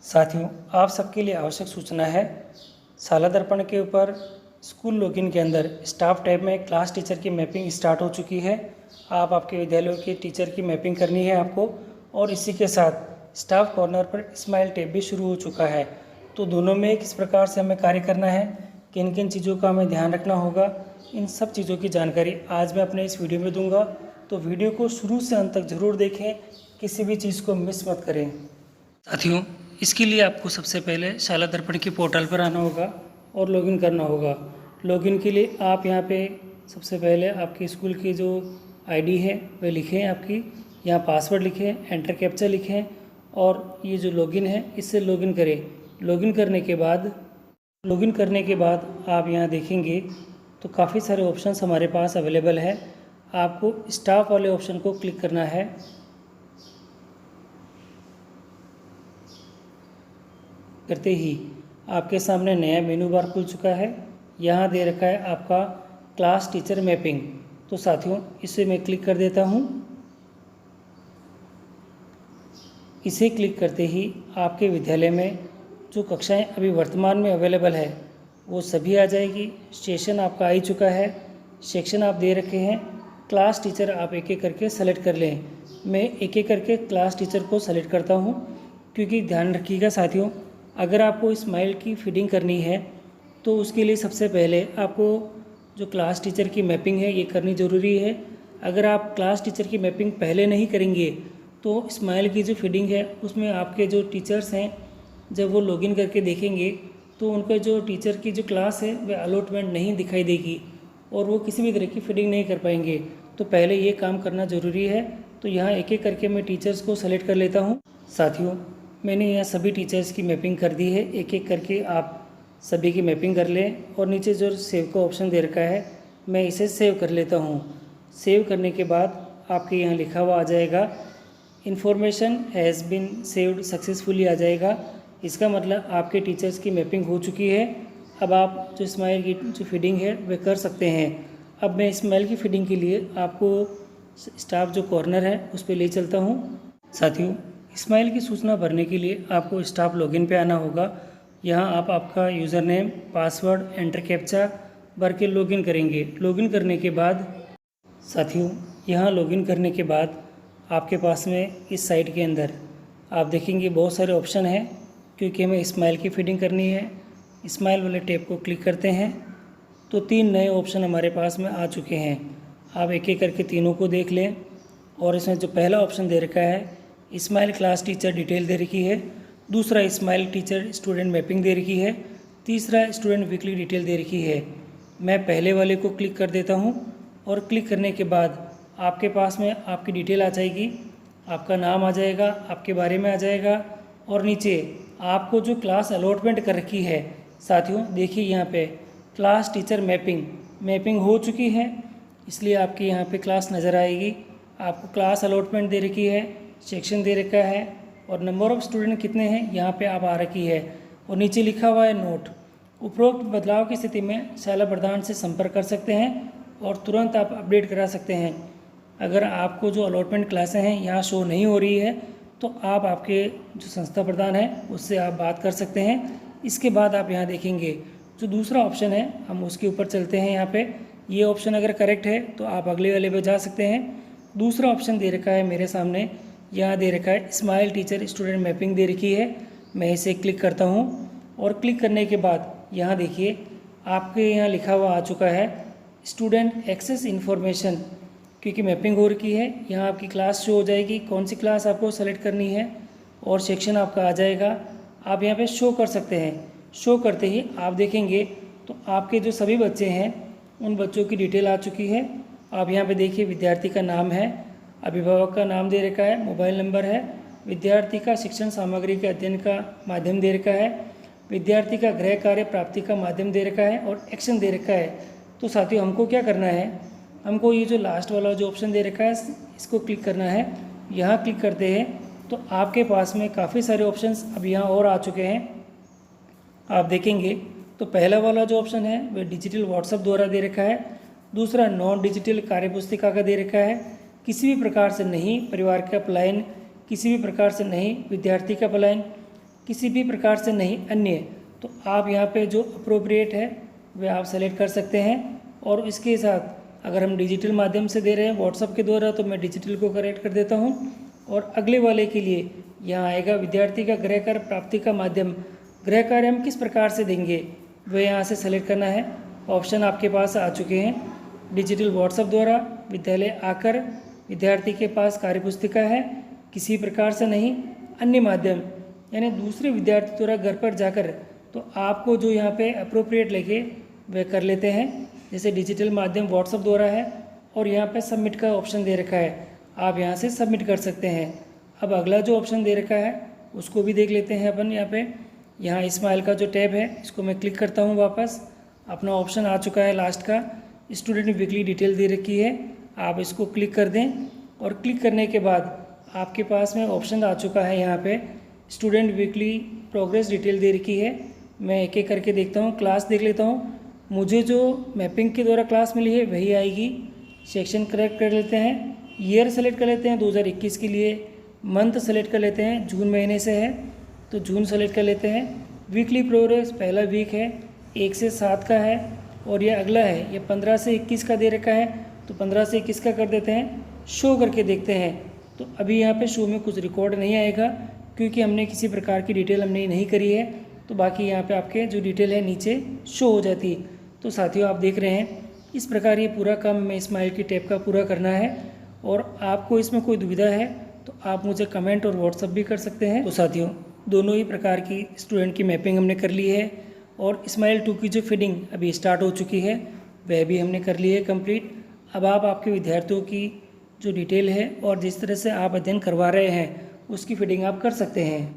साथियों, आप सबके लिए आवश्यक सूचना है। शाला दर्पण के ऊपर स्कूल लॉगिन के अंदर स्टाफ टैब में क्लास टीचर की मैपिंग स्टार्ट हो चुकी है। आप आपके विद्यालयों के टीचर की मैपिंग करनी है आपको, और इसी के साथ स्टाफ कॉर्नर पर स्माइल टैब भी शुरू हो चुका है। तो दोनों में किस प्रकार से हमें कार्य करना है, किन किन चीज़ों का हमें ध्यान रखना होगा, इन सब चीज़ों की जानकारी आज मैं अपने इस वीडियो में दूंगा। तो वीडियो को शुरू से अंत तक ज़रूर देखें, किसी भी चीज़ को मिस मत करें। साथियों, इसके लिए आपको सबसे पहले शाला दर्पण की पोर्टल पर आना होगा और लॉगिन करना होगा। लॉगिन के लिए आप यहाँ पे सबसे पहले आपके स्कूल की जो आईडी है वह लिखें, आपकी यहाँ पासवर्ड लिखें, एंटर कैप्चा लिखें और ये जो लॉगिन है इससे लॉगिन करें। लॉगिन करने के बाद आप यहाँ देखेंगे तो काफ़ी सारे ऑप्शंस हमारे पास अवेलेबल है। आपको स्टाफ वाले ऑप्शन को क्लिक करना है। करते ही आपके सामने नया मेनू बार खुल चुका है। यहाँ दे रखा है आपका क्लास टीचर मैपिंग। तो साथियों, इसे मैं क्लिक कर देता हूँ। इसे क्लिक करते ही आपके विद्यालय में जो कक्षाएं अभी वर्तमान में अवेलेबल है वो सभी आ जाएगी। सेशन आपका आ ही चुका है। सेक्शन आप दे रखे हैं। क्लास टीचर आप एक एक करके सेलेक्ट कर लें। मैं एक एक करके क्लास टीचर को सेलेक्ट करता हूँ, क्योंकि ध्यान रखिएगा साथियों, अगर आपको स्माइल की फीडिंग करनी है तो उसके लिए सबसे पहले आपको जो क्लास टीचर की मैपिंग है ये करनी ज़रूरी है। अगर आप क्लास टीचर की मैपिंग पहले नहीं करेंगे तो स्माइल की जो फीडिंग है उसमें आपके जो टीचर्स हैं जब वो लॉगिन करके देखेंगे तो उनका जो टीचर की जो क्लास है वह अलॉटमेंट नहीं दिखाई देगी और वो किसी भी तरह की फीडिंग नहीं कर पाएंगे। तो पहले ये काम करना ज़रूरी है। तो यहाँ एक एक करके मैं टीचर्स को सेलेक्ट कर लेता हूँ। साथियों, मैंने यहाँ सभी टीचर्स की मैपिंग कर दी है। एक एक करके आप सभी की मैपिंग कर लें और नीचे जो सेव का ऑप्शन दे रखा है मैं इसे सेव कर लेता हूँ। सेव करने के बाद आपके यहाँ लिखा हुआ आ जाएगा information has been saved successfully आ जाएगा। इसका मतलब आपके टीचर्स की मैपिंग हो चुकी है। अब आप जो स्माइल की जो फीडिंग है वह कर सकते हैं। अब मैं स्माइल की फीडिंग के लिए आपको स्टाफ जो कॉर्नर है उस पर ले चलता हूँ। साथियों, स्माइल की सूचना भरने के लिए आपको स्टाफ लॉगिन पे आना होगा। यहाँ आप आपका user name, password, enter captcha भर के लॉगिन करेंगे। लॉगिन करने के बाद साथियों, यहाँ लॉगिन करने के बाद आपके पास में इस साइट के अंदर आप देखेंगे बहुत सारे ऑप्शन हैं। क्योंकि हमें स्माइल की फीडिंग करनी है, स्माइल वाले टैब को क्लिक करते हैं तो 3 नए ऑप्शन हमारे पास में आ चुके हैं। आप एक एक करके तीनों को देख लें। और इसमें जो पहला ऑप्शन दे रखा है स्माइल क्लास टीचर डिटेल दे रखी है, दूसरा स्माइल टीचर स्टूडेंट मैपिंग दे रखी है, तीसरा स्टूडेंट वीकली डिटेल दे रखी है। मैं पहले वाले को क्लिक कर देता हूँ और क्लिक करने के बाद आपके पास में आपकी डिटेल आ जाएगी, आपका नाम आ जाएगा, आपके बारे में आ जाएगा और नीचे आपको जो क्लास अलॉटमेंट कर रखी है। साथियों देखिए, यहाँ पे क्लास टीचर मैपिंग हो चुकी है, इसलिए आपके यहाँ पे क्लास नज़र आएगी। आपको क्लास अलॉटमेंट दे रखी है, सेक्शन दे रखा है और नंबर ऑफ़ स्टूडेंट कितने हैं यहाँ पे आप आ रखी है और नीचे लिखा हुआ है नोट। उपरोक्त बदलाव की स्थिति में शाला प्रधान से संपर्क कर सकते हैं और तुरंत आप अपडेट करा सकते हैं। अगर आपको जो अलॉटमेंट क्लासें हैं यहाँ शो नहीं हो रही है तो आप आपके जो संस्था प्रधान है उससे आप बात कर सकते हैं। इसके बाद आप यहाँ देखेंगे जो दूसरा ऑप्शन है, हम उसके ऊपर चलते हैं। यहाँ पे ये ऑप्शन अगर करेक्ट है तो आप अगले वाले पे जा सकते हैं। दूसरा ऑप्शन दे रखा है मेरे सामने, यहाँ दे रखा है स्माइल टीचर स्टूडेंट मैपिंग दे रखी है। मैं इसे क्लिक करता हूँ और क्लिक करने के बाद यहाँ देखिए आपके यहाँ लिखा हुआ आ चुका है स्टूडेंट एक्सेस इन्फॉर्मेशन। क्योंकि मैपिंग हो रखी है, यहाँ आपकी क्लास शो हो जाएगी, कौन सी क्लास आपको सेलेक्ट करनी है और सेक्शन आपका आ जाएगा। आप यहाँ पे शो कर सकते हैं। शो करते ही आप देखेंगे तो आपके जो सभी बच्चे हैं उन बच्चों की डिटेल आ चुकी है। आप यहाँ पे देखिए विद्यार्थी का नाम है, अभिभावक का नाम दे रखा है, मोबाइल नंबर है, विद्यार्थी का शिक्षण सामग्री के अध्ययन का माध्यम दे रखा है, विद्यार्थी का गृह कार्य प्राप्ति का माध्यम दे रखा है और एक्शन दे रखा है। तो साथियों, हमको क्या करना है, हमको ये जो लास्ट वाला जो ऑप्शन दे रखा है इसको क्लिक करना है। यहाँ क्लिक करते हैं तो आपके पास में काफ़ी सारे ऑप्शंस अब यहाँ और आ चुके हैं। आप देखेंगे तो पहला वाला जो ऑप्शन है वह डिजिटल व्हाट्सएप द्वारा दे रखा है, दूसरा नॉन डिजिटल कार्यपुस्तिका का दे रखा है, किसी भी प्रकार से नहीं परिवार का पलायन, किसी भी प्रकार से नहीं विद्यार्थी का पलायन, किसी भी प्रकार से नहीं अन्य, तो आप यहाँ पे जो अप्रोप्रिएट है वह आप सेलेक्ट कर सकते हैं। और इसके साथ अगर हम डिजिटल माध्यम से दे रहे हैं व्हाट्सएप के द्वारा तो मैं डिजिटल को करेक्ट कर देता हूँ। और अगले वाले के लिए यहाँ आएगा विद्यार्थी का गृह कार्य प्राप्ति का माध्यम, गृह कार्य हम किस प्रकार से देंगे वह यहाँ से सेलेक्ट करना है। ऑप्शन आपके पास आ चुके हैं, डिजिटल व्हाट्सएप द्वारा विद्यालय आकर विद्यार्थी के पास कार्यपुस्तिका है, किसी प्रकार से नहीं अन्य माध्यम यानी दूसरे विद्यार्थी द्वारा घर पर जाकर, तो आपको जो यहाँ पे अप्रोप्रिएट लगे वह कर लेते हैं। जैसे डिजिटल माध्यम व्हाट्सएप द्वारा है और यहाँ पे सबमिट का ऑप्शन दे रखा है, आप यहाँ से सबमिट कर सकते हैं। अब अगला जो ऑप्शन दे रखा है उसको भी देख लेते हैं अपन। यहाँ स्माइल का जो टैब है इसको मैं क्लिक करता हूँ वापस। अपना ऑप्शन आ चुका है लास्ट का, स्टूडेंट वीकली डिटेल दे रखी है, आप इसको क्लिक कर दें। और क्लिक करने के बाद आपके पास में ऑप्शन आ चुका है यहाँ पे स्टूडेंट वीकली प्रोग्रेस डिटेल दे रखी है। मैं एक एक करके देखता हूँ, क्लास देख लेता हूँ। मुझे जो मैपिंग के द्वारा क्लास मिली है वही आएगी। सेक्शन करेक्ट कर लेते हैं, ईयर सेलेक्ट कर लेते हैं 2021 के लिए, मंथ सेलेक्ट कर लेते हैं जून महीने से है तो जून सेलेक्ट कर लेते हैं। वीकली प्रोग्रेस पहला वीक है 1 से 7 का है और ये अगला है ये 15 से 21 का दे रखा है तो 15 से 21 का कर देते हैं। शो करके देखते हैं तो अभी यहाँ पे शो में कुछ रिकॉर्ड नहीं आएगा क्योंकि हमने किसी प्रकार की डिटेल हमने नहीं करी है, तो बाकी यहाँ पे आपके जो डिटेल है नीचे शो हो जाती। तो साथियों आप देख रहे हैं इस प्रकार ये पूरा काम हमें स्माइल की टैब का पूरा करना है। और आपको इसमें कोई दुविधा है तो आप मुझे कमेंट और व्हाट्सअप भी कर सकते हैं। तो साथियों दोनों ही प्रकार की स्टूडेंट की मैपिंग हमने कर ली है और स्माइल 2 की जो फीडिंग अभी स्टार्ट हो चुकी है वह भी हमने कर ली है कंप्लीट। अब आप आपके विद्यार्थियों की जो डिटेल है और जिस तरह से आप अध्ययन करवा रहे हैं उसकी फीडिंग आप कर सकते हैं।